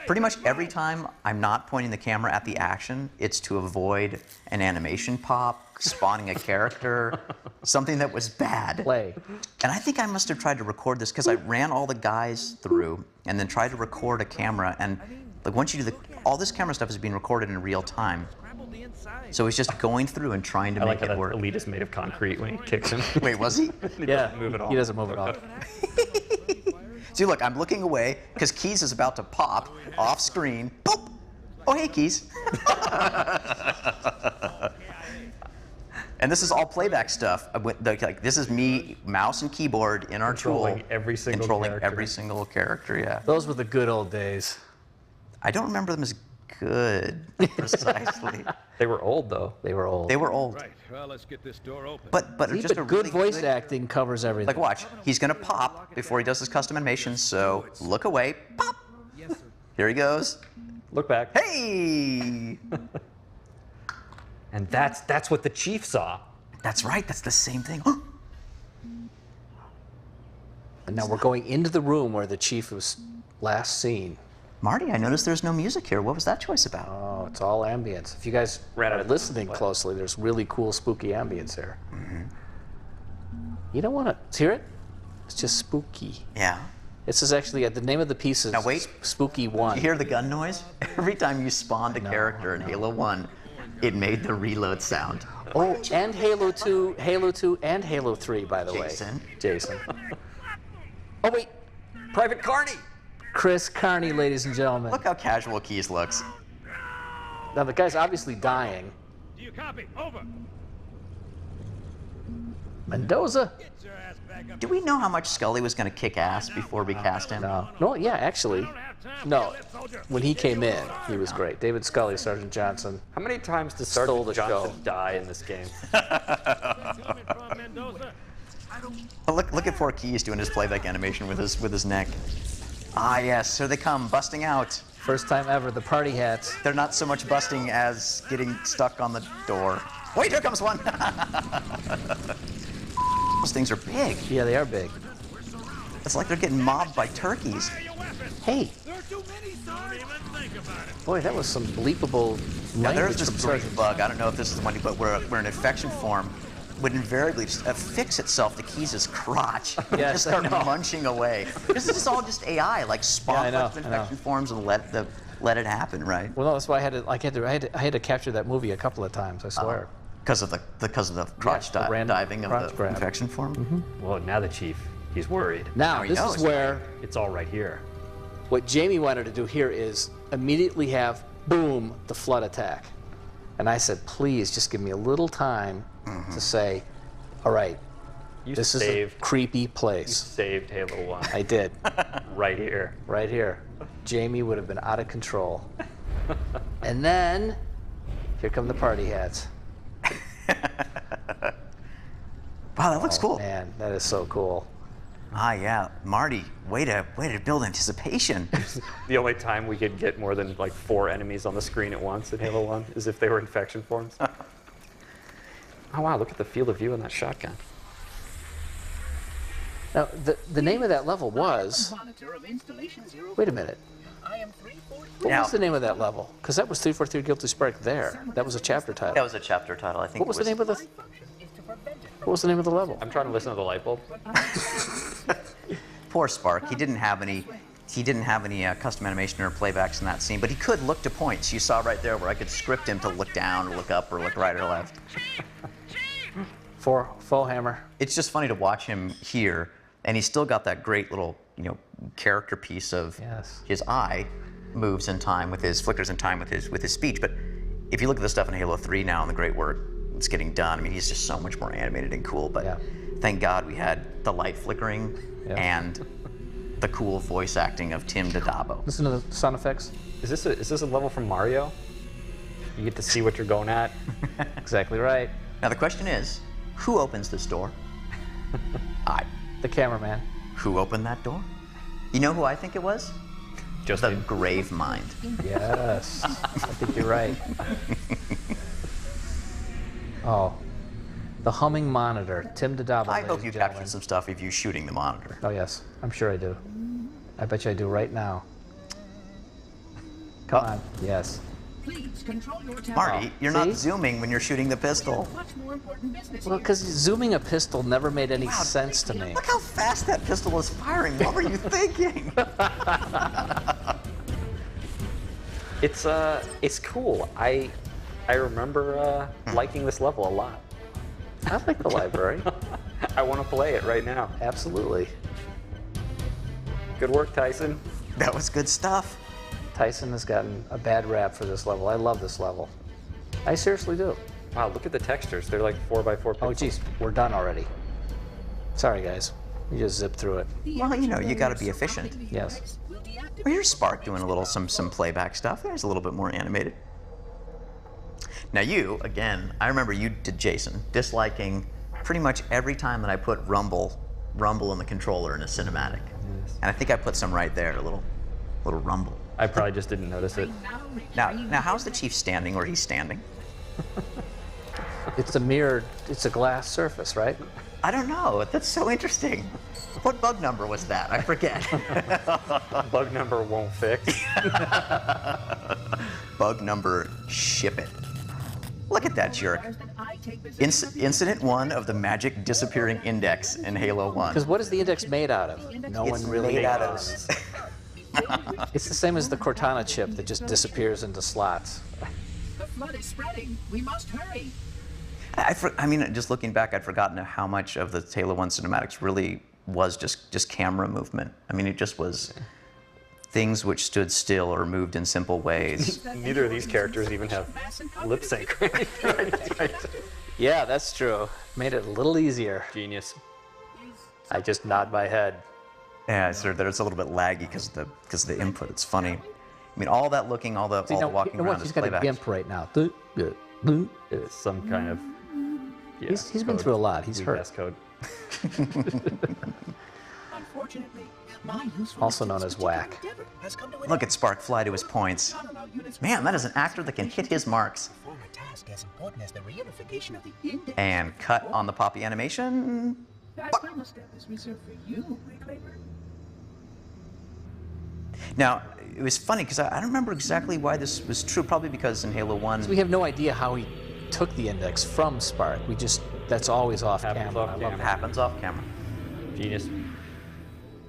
pretty much every time I'm not pointing the camera at the action, it's to avoid an animation pop, spawning a character, something that was bad. Play. And I think I must have tried to record this because I ran all the guys through and then tried to record a camera. And once you do all this camera stuff is being recorded in real time. So he's just going through and trying to I make like how it that work. elite is made of concrete when he kicks him. Wait, was he? Yeah, move at all. he doesn't move at all. See, look, I'm looking away because Keys is about to pop off screen. Boop! Oh, hey, Keys. And this is all playback stuff. This is me, mouse and keyboard in our Controlling tool. every single controlling character. every single character, yeah. Those were the good old days. I don't remember them as good. Precisely. They were old though. They were old. They were old. Right, well, let's get this door open. But See, just but a good really voice good, acting covers everything. Like, watch. He's going to pop before he does his custom animation, so look away. Pop. Here he goes. Look back. Hey! And that's what the chief saw. That's right. That's the same thing. And now we're going into the room where the chief was last seen. Marty, I noticed there's no music here. What was that choice about? Oh, it's all ambience. If you guys Ran out are of listening time. closely, there's really cool, spooky ambience here. You don't want to hear it? It's just spooky. Yeah. This is actually the name of the piece is Now wait. Spooky 1. You hear the gun noise? Every time you spawned a character in Halo 1, it made the reload sound. Oh, and Halo 2, and Halo 3, by the Jason. way. Jason. Oh, wait. Private Carney. Chris Carney, ladies and gentlemen. Look how casual Keys looks. Now, the guy's obviously dying. Do you copy? Over. Mendoza? Get your ass back up. Do we know how much Scully was going to kick ass before we cast him? No, yeah, actually. Don't have time for No. your lip, soldier. When he came in, he was great. David Scully, Sergeant Johnson. How many times does Stole the Sergeant Johnson show. die in this game? Coming from Mendoza. Oh, look at poor Keys doing his playback animation with his neck. Ah, yes, here they come, busting out. First time ever, the party hats. They're not so much busting as getting stuck on the door. Wait, here comes one. Those things are big. Yeah, they are big. It's like they're getting mobbed by turkeys. Your weapon. Hey, There are too many, son. Don't even think about it. boy, that was some bleepable Now, there's language this from great Sergeant. bug. I don't know if this is the one, but where an infection form would invariably just affix itself to Keys' crotch and Yes, just I start know. munching away. This is all just AI, like spawn Yeah, I know, bunch of I know. infection forms and let it happen, right? Well, no, that's why I had to capture that movie a couple of times. I swear. Because of the crotch the random diving of crotch the grab. infection form. Well, now the chief, he's worried. Now, he this knows. is where It's all right here. what Jamie wanted to do here is immediately have boom the flood attack, and I said, please just give me a little time to say, all right, You this is a saved, creepy place. saved Halo 1 I did, right here. right here. Jamie would have been out of control. And then here come the party hats. Wow, that looks cool. Man, that is so cool. Ah, yeah, Marty, way to build anticipation. The only time we could get more than like 4 enemies on the screen at once in Halo 1 is if they were infection forms. Oh wow, look at the field of view on that shotgun. Now, the name of that level was. Wait a minute. What Now- was the name of that level? Because that was 343 Guilty Spark there. That was a chapter title. That was a chapter title, I think. What was the name of the? What was the name of the level? I'm trying to listen to the light bulb. Poor Spark. He didn't have any. Custom animation or playbacks in that scene, but he could look to points. You saw right there where I could script him to look down or look up or look right or left. For Faux Hammer. It's just funny to watch him here, and he's still got that great little, character piece of Yes. his eye moves in time with his flickers in time with his speech. But if you look at the stuff in Halo 3 now and the great work that's getting done, I mean, he's just so much more animated and cool. But Yeah. thank God we had the light flickering Yeah. and the cool voice acting of Tim Dadabo. Listen to the sound effects. Is this a level from Mario? You get to see what you're going at. Exactly right. Now the question is, who opens this door? The cameraman. Who opened that door? You know who I think it was? Just The Grave Mind. Yes. I think you're right. Oh. The humming monitor. Tim Dadabo. I ladies hope and you gentlemen. captured some stuff of you shooting the monitor. Oh, yes. I'm sure I do. I bet you I do right now. Come on. Yes. Please control your temper. Marty, you're See? not zooming when you're shooting the pistol. Much more important business Well, here. because zooming a pistol never made any Wow. sense to me. Look how fast that pistol is firing. What were you thinking? It's cool. I remember liking this level a lot. I like the library. I want to play it right now. Absolutely. Good work, Tyson. That was good stuff. Tyson has gotten a bad rap for this level. I love this level. I seriously do. Wow, look at the textures. They're like 4x4 pixels. Oh, geez, we're done already. Sorry, guys. We just zipped through it. Well, you know, you gotta be efficient. Yes. Will deactivate. Well, here's Spark doing a little some playback stuff. There's a little bit more animated. Now you, again, I remember you did Jason, disliking pretty much every time that I put rumble in the controller in a cinematic. Yes. And I think I put some right there, a little rumble. I probably just didn't notice it. Now how's the Chief standing where he's standing? It's a mirrored, it's a glass surface, right? I don't know. That's so interesting. What bug number was that? I forget. Bug number won't fix. Bug number, ship it. Look at that jerk. Incident 1 of the magic disappearing index in Halo 1. Because what is the index made out of? No It's one really made out knows. of. It's the same as the Cortana chip that just disappears into slots. The flood is spreading. We must hurry. I mean, just looking back, I'd forgotten how much of the Halo 1 cinematics really was just camera movement. I mean, it just was things which stood still or moved in simple ways. Neither of these characters even have lip sync. Right? Yeah, that's true. Made it a little easier. Genius. I just nod my head. Yeah, it's a little bit laggy because the input. It's funny. I mean, all that looking, all the walking around He's is got a playback. gimp right now. It's some kind of. Yeah, He's been through a lot. He's hurt. Code. Unfortunately, my usefulness Also to known this as whack. particular endeavor has come to an Look end. at Spark fly to his points. Man, that is an actor that can hit his marks. Perform a task as important as the reunification of the index. And cut on the poppy animation. That final step is reserved for you, Reclaimer. Now, it was funny because I don't remember exactly why this was true. Probably because in Halo 1, We have no idea how he took the index from Spark. That's always off Happens camera. off I love camera. that. happens off camera. Genius.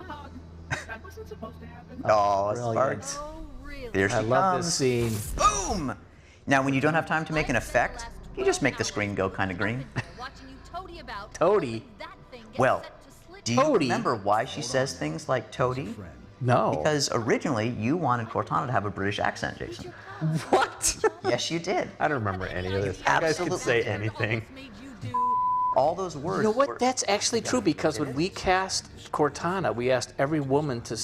Hug. That wasn't supposed to happen. Oh, Brilliant. Spark. Oh, really? There she I love comes. this scene. Boom! Now, when you don't have time to make an effect, you just make the screen go kind of green. Watching you toady about. Toady? That thing gets Well, set to slit. do you Toady? remember why she says things like toady? No. Because originally you wanted Cortana to have a British accent, Jason. What? Yes, you did. I don't remember any of this. You guys Absolutely. could say anything. Made you do. All those words. You know were- what? That's actually true because when we cast Cortana, we asked every woman to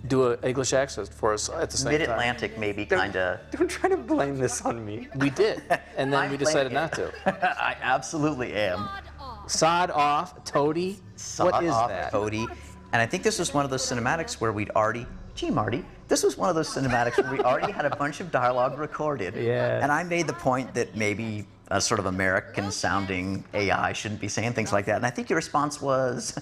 do an English accent for us at the same time. Mid-Atlantic, maybe, kind of. Don't try to blame this on me. We did, and then I'm we decided blaming not to. I absolutely am. Sod off. Sod off, toady. Sod What is off, that? Cody. And I think this was one of those cinematics where we'd already. Gee, Marty, this was one of those cinematics where we already had a bunch of dialogue recorded. Yeah. And I made the point that maybe a sort of American-sounding AI shouldn't be saying things like that. And I think your response was,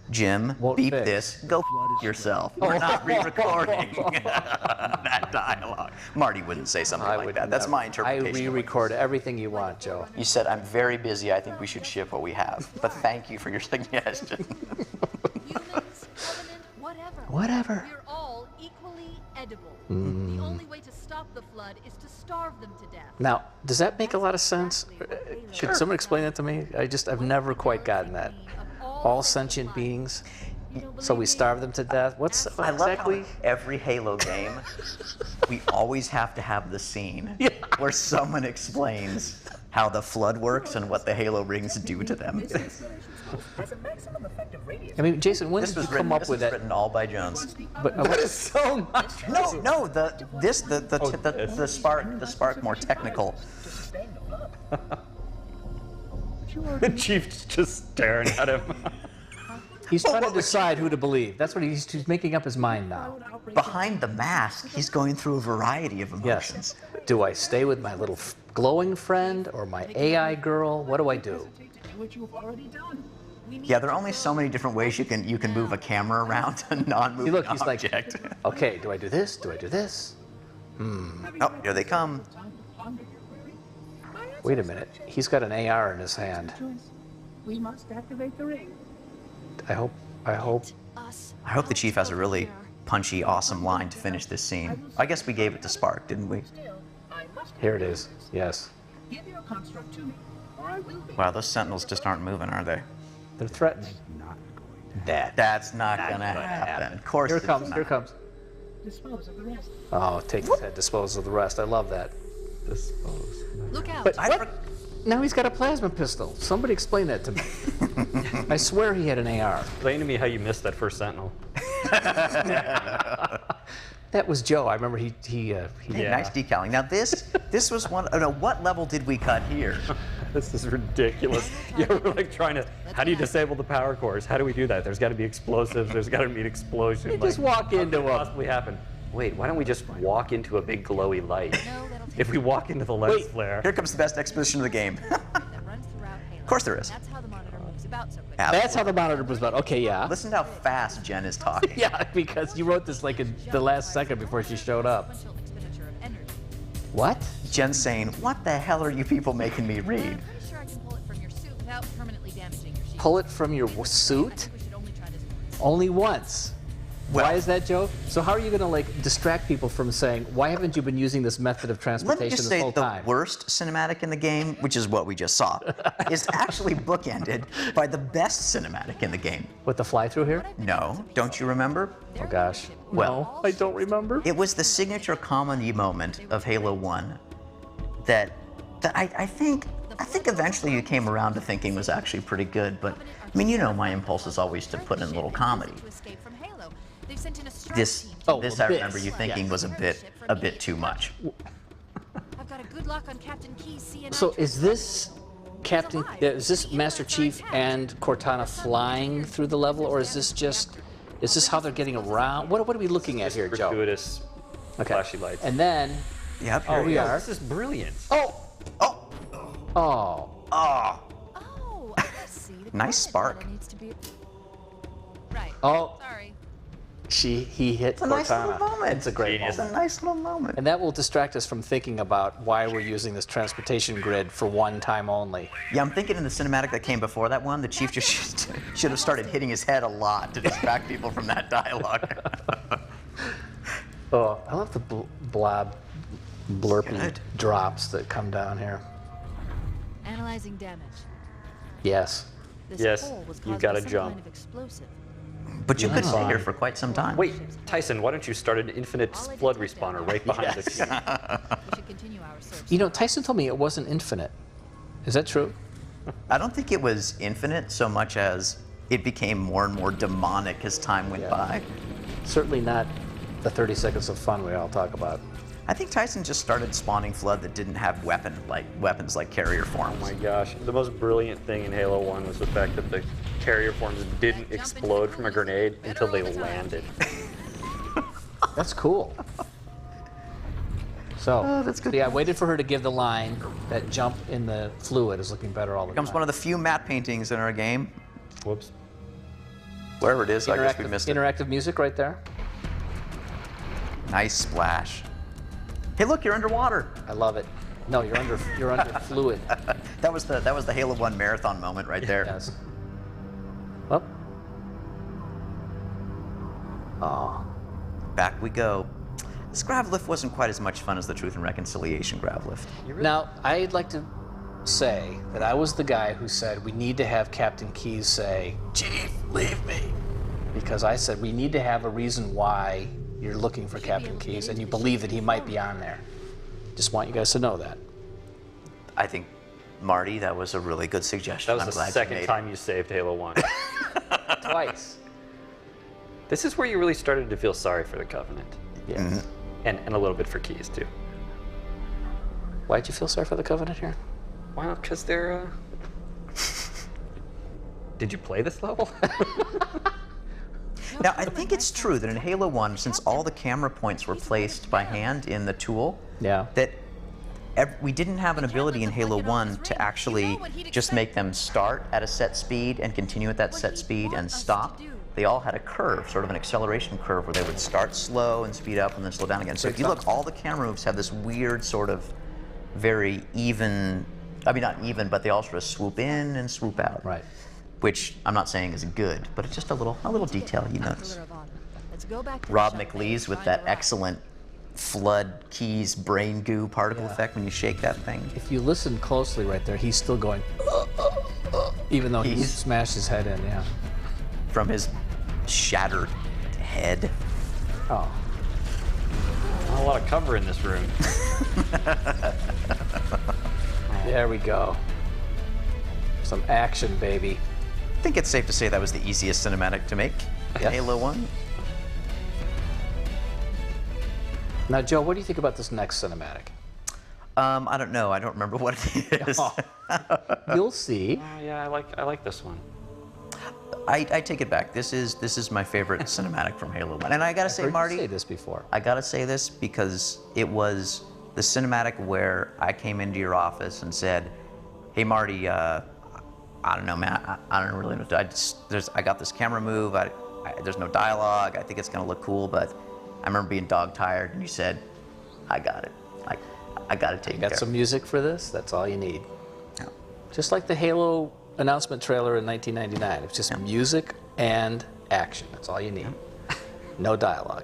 Jim, Won't beep fix. this, go yourself. We're not re-recording that dialogue. Marty wouldn't say something I like would that. That's never. my interpretation. I of it. re-record everything you want, Joe. You said, I'm very busy. I think we should ship what we have. But thank you for your suggestion. Humans, covenant, whatever. Whatever. We're all equally edible. The only way to stop the flood is to starve them to death. Now, does that make a lot of sense? Could someone explain that to me? I've never quite gotten that. All sentient beings, so we starve them to death. What's I love exactly? how every Halo game, we always have to have the scene where someone explains how the flood works and what the Halo rings do to them. Has a maximum effective radius. I mean, Jason, when This did you was come written, up this with was that? written all by Jones. But That is so much. No, the spark more technical. Sustain the flood. The chief's just staring at him. he's trying to decide who to believe. That's what he's making up his mind now. Behind the mask, he's going through a variety of emotions. Yes. Do I stay with my little glowing friend or my AI girl? What do I do? To do what you've already done. Yeah, there are only so many different ways you can move a camera around a non-moving See, look, he's like, object. okay, do I do this? Do I do this? Oh, here they come. Wait a minute. He's got an AR in his hand. We must activate the ring. I hope. Us. I hope the chief has a really punchy, awesome line to finish this scene. I guess we gave it to Spark, didn't we? Still, I must Here it is. Yes. give your construct to me, or I will be. Wow, those sentinels just aren't moving, are they? They're threatening. That's not gonna happen. Of course Here it it's comes. not. Here it comes. Dispose of the rest. Oh, take his head, dispose of the rest. I love that. Dispose. Look out. But I what? for- Now he's got a plasma pistol. Somebody explain that to me. I swear he had an AR. Explain to me how you missed that first sentinel. That was Joe. I remember he Hey, Yeah. nice decaling. Now this was one. Oh no, what level did we cut here? This is ridiculous. Yeah, we're like trying to. How do you disable the power cores? How do we do that? There's got to be explosives. There's got to be an explosion. You just walk how into could it a- possibly happen? Wait, why don't we just walk into a big glowy light? No, that'll take If we walk into the lens Wait. flare. Here comes the best exposition of the game. that runs throughout Halo. Of course there is. That's how the monitor moves about so quickly. That's how the monitor was about. Okay, yeah. Listen to how fast Jen is talking. Yeah, because you wrote this like in the last second before she showed up. Sequential expenditure of energy. What? Jen's saying, "What the hell are you people making me read?" I'm pretty sure I can pull it from your suit without permanently damaging your sheet. Pull it from your I suit? think we should only try this once. Only once. Well- Why is that, Joe? So how are you going to like distract people from saying, why haven't you been using this method of Let me transportation just this say whole the time? worst cinematic in the game, which is what we just saw, is actually bookended by the best cinematic in the game. With the fly through here? No, don't you remember? Oh gosh. Well, I don't remember. It was the signature comedy moment of Halo 1 that I think eventually you came around to thinking was actually pretty good, but I mean, you know my impulse is always to put in a little comedy. To escape from Halo. They've sent in a strike This team. Oh, this well, I remember this, you thinking yes. was a bit too much. I've got a good lock on Captain Key's CNI. So is this is this Master Chief and Cortana flying through the level, or is this how they're getting around? What are we looking at here, Joe? Gratuitous Okay. flashy lights. And then, Yep. oh, we are. This is brilliant. Oh, Oh, oh, oh, Oh, I see. The Nice coordinate spark. data needs to be... Right. oh. Sorry. He hit it's a nice little Cortana. moment. It's a great Genius. It's a moment. nice little moment. And that will distract us from thinking about why we're using this transportation grid for one time only. Yeah, I'm thinking in the cinematic that came before that one, the chief just should have started hitting his head a lot to distract people from that dialogue. Oh, I love the blob blurpy Good. drops that come down here. Analyzing damage. Yes. This Yes, hole was you caused gotta by some jump. kind of explosive. But you could Yeah. stay here for quite some time. Wait, Tyson, why don't you start an infinite flood respawner right behind Yes. the queue? We should continue our search. You know, Tyson told me it wasn't infinite. Is that true? I don't think it was infinite so much as it became more and more demonic as time went Yeah. by. Certainly not the 30 seconds of fun we all talk about. I think Tyson just started spawning Flood that didn't have weapons like carrier forms. Oh my gosh, the most brilliant thing in Halo 1 was the fact that the carrier forms didn't explode from a grenade until they landed. That's cool. So, that's good. yeah, I waited for her to give the line that jump in the fluid is looking better all the Becomes time. one of the few matte paintings in our game. Whoops. Wherever it is, I guess we interactive, missed it. interactive music right there. Nice splash. Hey, look, you're underwater. I love it. No, you're under fluid. That was the Halo 1 marathon moment right there. Yes. Well. Oh. Back we go. This grav lift wasn't quite as much fun as the Truth and Reconciliation grav lift. Now, I'd like to say that I was the guy who said we need to have Captain Keyes say, "Chief, leave me," because I said we need to have a reason why you're looking for Captain Keyes and you believe that he might be on there. Just want you guys to know that. I think, Marty, that was a really good suggestion. That was I'm the glad you second made time you saved Halo 1. Twice. This is where you really started to feel sorry for the Covenant. Yes. And a little bit for Keyes, too. Why'd you feel sorry for the Covenant here? Well, because they're, Did you play this level? Now, I think it's true that in Halo 1, since all the camera points were placed by hand in the tool, Yeah. that we didn't have an ability in Halo 1 to actually just make them start at a set speed and continue at that set speed and stop. They all had a curve, sort of an acceleration curve, where they would start slow and speed up and then slow down again. So if you look, all the camera moves have this weird sort of very even, I mean not even, but they all sort of swoop in and swoop out. Right. Which I'm not saying is good, but it's just a little detail you notice. Pillar of honor. Let's go back to the Rob shop McLee's and with find that the rock. excellent Flood Keys brain goo particle effect when you shake that thing. If you listen closely right there, he's still going, even though he He's- smashed his head in, yeah. From his shattered head. Oh. Not a lot of cover in this room. There we go. Some action, baby. I think it's safe to say that was the easiest cinematic to make in Yes. Halo 1. Now, Joe, what do you think about this next cinematic? I don't know. I don't remember what it is. Oh. You'll see. Oh, yeah, I like this one. I take it back. This is my favorite cinematic from Halo 1. And I gotta say, Heard you Marty, say this before. I gotta say this because it was the cinematic where I came into your office and said, "Hey, Marty, I don't know, man. I don't really know. I got this camera move. There's no dialogue. I think it's gonna look cool, but I remember being dog tired, and you said, I got it. I got it taken care Got of." some music for this? That's all you need. Yeah. Just like the Halo announcement trailer in 1999. It's just music and action. That's all you need. No dialogue.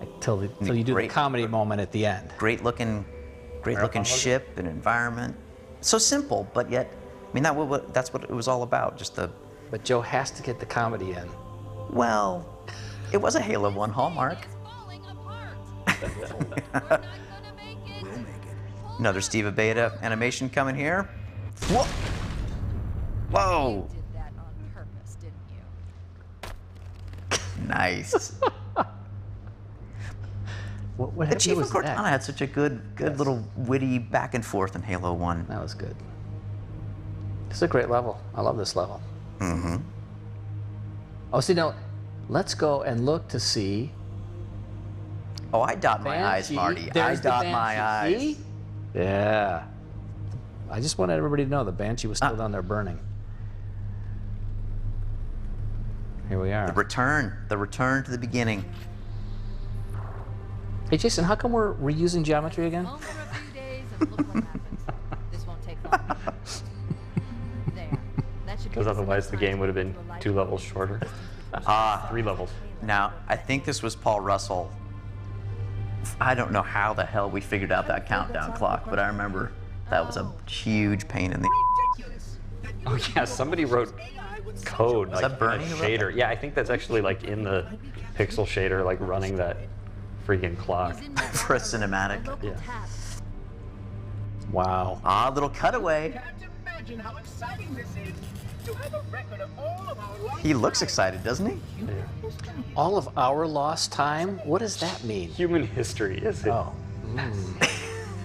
Until you do the comedy moment at the end. Great looking ship and environment. So simple, but yet, I mean, that's what it was all about. Just the, But Joe has to get the comedy in. well, it was a Halo 1 hallmark. Falling apart. We're not gonna make it. Another Steve Beta animation coming here. Whoa! Whoa! You did that on purpose, didn't you? Nice. What The Chief of was Cortana that? had such a good Yes. little witty back and forth in Halo 1. That was good. It's a great level. I love this level. Mm-hmm. Oh, see, now, let's go and look to see. Oh, I dot my eyes, Banshee. Marty. There's I the dot my Banshee. eyes. See? Yeah. I just wanted everybody to know the Banshee was still down there burning. Here we are. The return to the beginning. Hey, Jason, how come we're reusing geometry again? Home for a few days and look what happens. This won't take long. There. That should Because give us otherwise enough the time game to would have been do a light 2 levels shorter. 3 levels. Now, I think this was Paul Russell. I don't know how the hell we figured out that countdown clock, but I remember that was a huge pain in the. Ridiculous. Oh yeah, somebody wrote code like that Bernie in a who wrote shader. Yeah, I think that's actually like in the pixel shader, like running that freaking clock. Use in your For a browser, cinematic. local Yeah. tab. Wow. Ah, little cutaway. Can't imagine how exciting this is to have a record of all of our lost He looks excited, doesn't he? Yeah. All of our lost time? What does that mean? Human history is it? Oh.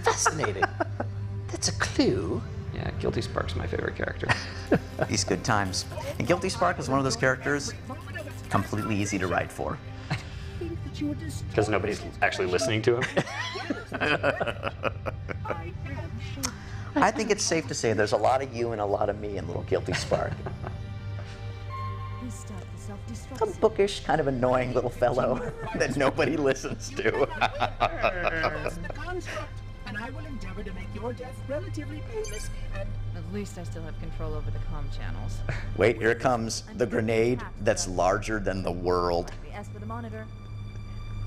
Fascinating. That's a clue. Yeah, Guilty Spark's my favorite character. These good times. And Guilty Spark is one of those characters completely easy to write for. think that you were disturbed. Because nobody's actually listening to him. I am sure. I think it's safe to say there's a lot of you and a lot of me in Little Guilty Spark. He stopped the self-destruct A signal. bookish, kind of annoying little fellow that nobody listens to. There's the construct, and I will endeavor to make your death relatively painless and At least I still have control over the comm channels. Wait, here comes the grenade that's larger than the world. As for the monitor,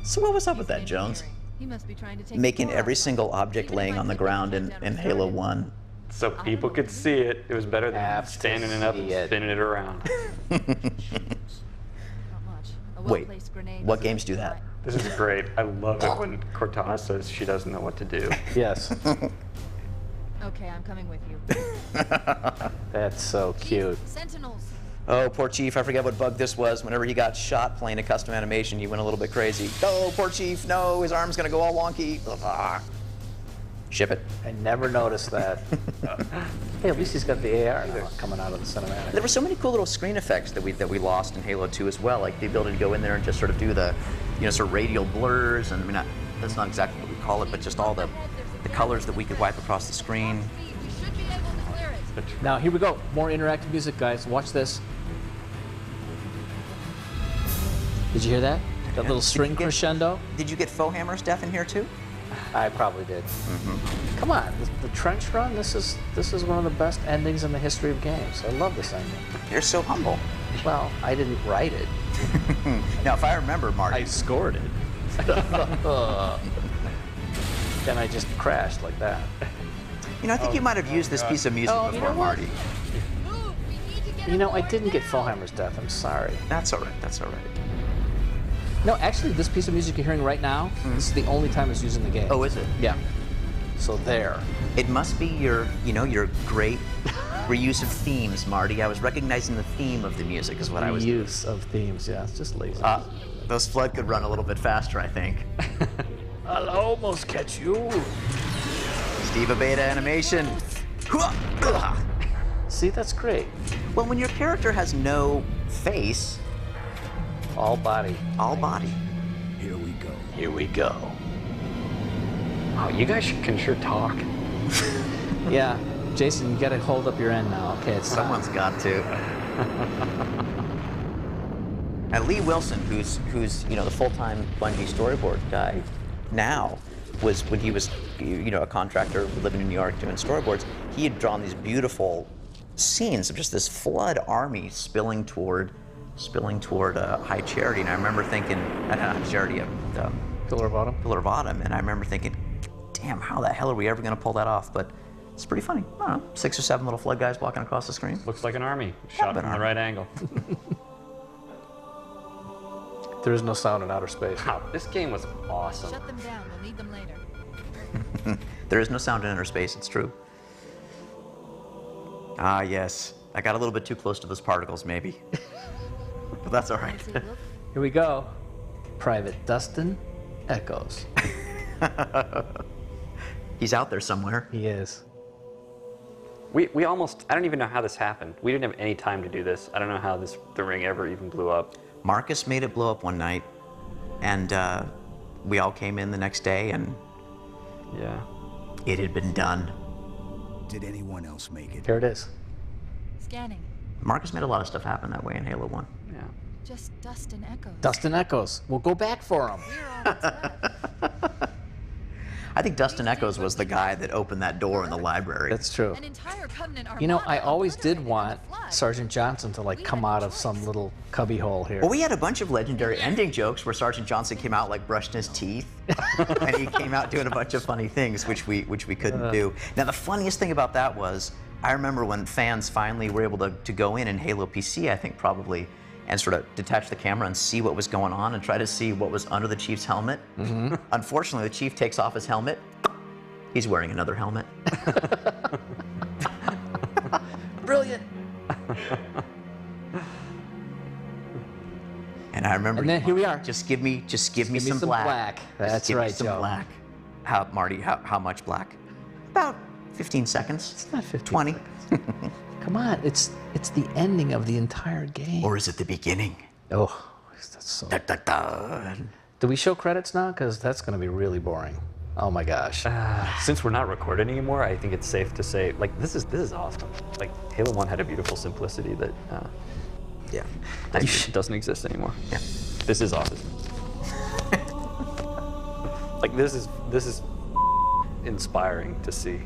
So what was up with that, Jones? he must be trying to take Making the every core single outside. object Even if laying my on the signal ground countdown in was Halo started. 1. So people could see it. It was better than Have to standing it up and see it. spinning it around. Not much. A Wait, well-placed grenade what is games do that? This is great. I love it when Cortana says she doesn't know what to do. Yes. Okay, I'm coming with you. That's so cute. Sentinels. Oh, poor Chief, I forget what bug this was. Whenever he got shot playing a custom animation, he went a little bit crazy. Oh, poor Chief, no, his arm's gonna go all wonky. Ugh. Ship it. I never noticed that. Hey, at least he's got the AR now coming out of the cinematic. There were so many cool little screen effects that we lost in Halo 2 as well, like the ability to go in there and just sort of do the, sort of radial blurs, and I mean, that's not exactly what we call it, but just all the colors that we could wipe across the screen. We should be able to clear it. Now, here we go. More interactive music, guys. Watch this. Did you hear that? That little string crescendo? Did you get faux hammer's death in here too? I probably did. Come on, the trench run. This is one of the best endings in the history of games. I love this ending. You're so humble. Well, I didn't write it. Now, if I remember, Marty, I scored it. Then I just crashed like that. I think you might have used this piece of music Oh, you before, know what? Marty. Move. We need to get You know, I away. didn't get Fohammer's death. I'm sorry. That's all right. That's all right. No, actually, this piece of music you're hearing right now, this is the only time it's used in the game. Oh, is it? Yeah. So there. It must be your, your great Reuse of themes, Marty. I was recognizing the theme of the music is what I was doing. Use of themes, yeah, it's just lazy. Those Flood could run a little bit faster, I think. I'll almost catch you. Steve Abeta animation. See, that's great. Well, when your character has no face, All body. all body. Here we go. Here we go. Wow, you guys can sure talk. Yeah, Jason, you gotta hold up your end now. Okay, it's time. Someone's got to. And Lee Wilson, who's the full-time Bungie storyboard guy now, was when he was a contractor living in New York doing storyboards, he had drawn these beautiful scenes of just this flood army spilling toward High Charity. And I remember thinking, not High Charity, Pillar of Autumn. Pillar of Autumn, and I remember thinking, damn, how the hell are we ever going to pull that off? But it's pretty funny. I don't know, 6 or 7 little flood guys walking across the screen. Looks like an army, shot an from the army. right angle. There is no sound in outer space. Wow, this game was awesome. Shut them down. We'll need them later. There is no sound in inner space, it's true. Ah, yes. I got a little bit too close to those particles, maybe. But that's all right. Nancy, look. Here we go. Private Dustin Echoes. He's out there somewhere. He is. We almost, I don't even know how this happened. We didn't have any time to do this. I don't know how the ring ever even blew up. Marcus made it blow up one night, and we all came in the next day, and Yeah. it had been done. Did anyone else make it? Here it is. Scanning. Marcus made a lot of stuff happen that way in Halo 1. Yeah. Just dust and echoes. Dustin Echoes. We'll go back for him. We're all that's left. I think Dustin Echoes was the guy that opened that door in the library. That's true. An entire Covenant You know, I armada always did obliterated want in the flood. Sergeant Johnson to like come out of some little cubby hole here. Well, we had a bunch of legendary ending jokes where Sergeant Johnson came out like brushing his teeth, and he came out doing a bunch of funny things, which we couldn't do. Now, the funniest thing about that was, I remember when fans finally were able to go in Halo PC, I think probably, and sort of detach the camera and see what was going on and try to see what was under the Chief's helmet. Unfortunately, the Chief takes off his helmet. He's wearing another helmet. Brilliant. And I remember, And then here we are. Just give me some some black. Just That's give me right, some Joe. black. How, Marty? How much black? About 15 seconds. It's not 15 20. seconds. Come on, it's the ending of the entire game. Or is it the beginning? Oh, that's so. Da, da, da. Do we show credits now? Because that's going to be really boring. Oh my gosh. Since we're not recording anymore, I think it's safe to say, like, this is awesome. Like, Halo 1 had a beautiful simplicity that Yeah. doesn't exist anymore. Yeah. This is awesome. Like, this is inspiring to see.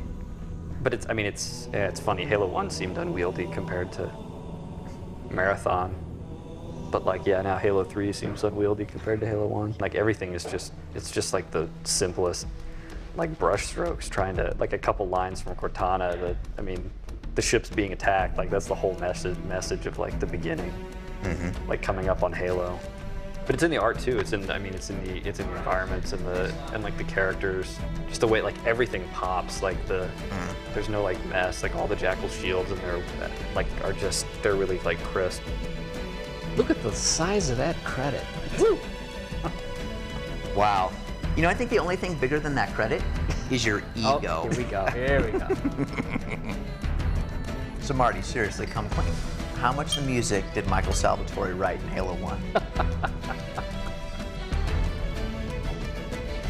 But it's funny. Halo 1 seemed unwieldy compared to Marathon. But like, yeah, now Halo 3 seems unwieldy compared to Halo 1. Like, everything is just like the simplest, like, brush strokes, trying to, like, a couple lines from Cortana that, I mean, the ship's being attacked, like, that's the whole message of, like, the beginning, like, coming up on Halo. But it's in the art too. It's in the environments and like the characters, just the way, like, everything pops. Like there's no, like, mess. Like, all the Jackal shields and they're really, like, crisp. Look at the size of that credit. Woo! Wow. You know, I think the only thing bigger than that credit is your ego. Oh, here we go. Here we go. So Marty, seriously, come clean. How much of the music did Michael Salvatore write in Halo 1?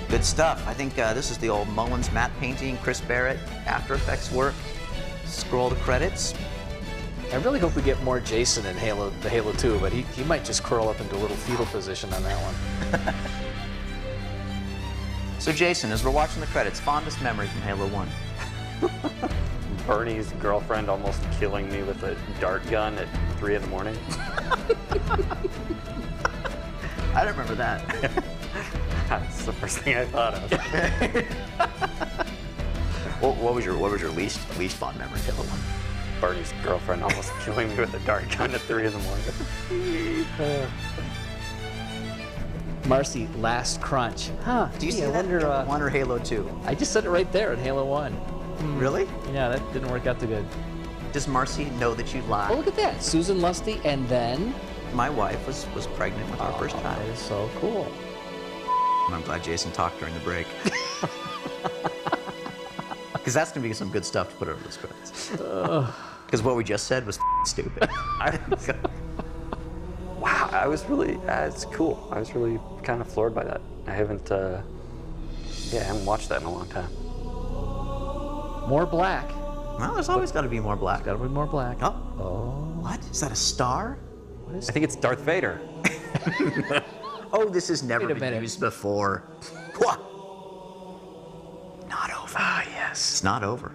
Good stuff. I think this is the old Mullins matte painting, Chris Barrett After Effects work. Scroll the credits. I really hope we get more Jason in the Halo 2, but he might just curl up into a little fetal position on that one. So Jason, as we're watching the credits, fondest memory from Halo 1? Bernie's girlfriend almost killing me with a dart gun at 3 in the morning. I don't remember that. That's the first thing I thought of. What was your least fond memory of Halo 1? Bernie's girlfriend almost killing me with a dart gun at 3 in the morning. Marcy, last crunch. Huh. Do you gee, see I that in wonder, Halo 1 or Halo 2? I just said it right there in Halo 1. Really? Yeah, that didn't work out too good. Does Marcy know that you lied? Oh, look at that. Susan Lusty, and then... My wife was pregnant with our first That child. is so cool. I'm glad Jason talked during the break. Because that's going to be some good stuff to put over the credits. Because what we just said was stupid. Wow, I was really, it's cool. I was really kind of floored by that. I haven't watched that in a long time. More black. Well, there's always got to be more black. Gotta be more black. Oh. What? Is that a star? I think it's Darth Vader. Oh, this has never Wait a been minute. used before. What? Not over. Ah, yes. It's not over.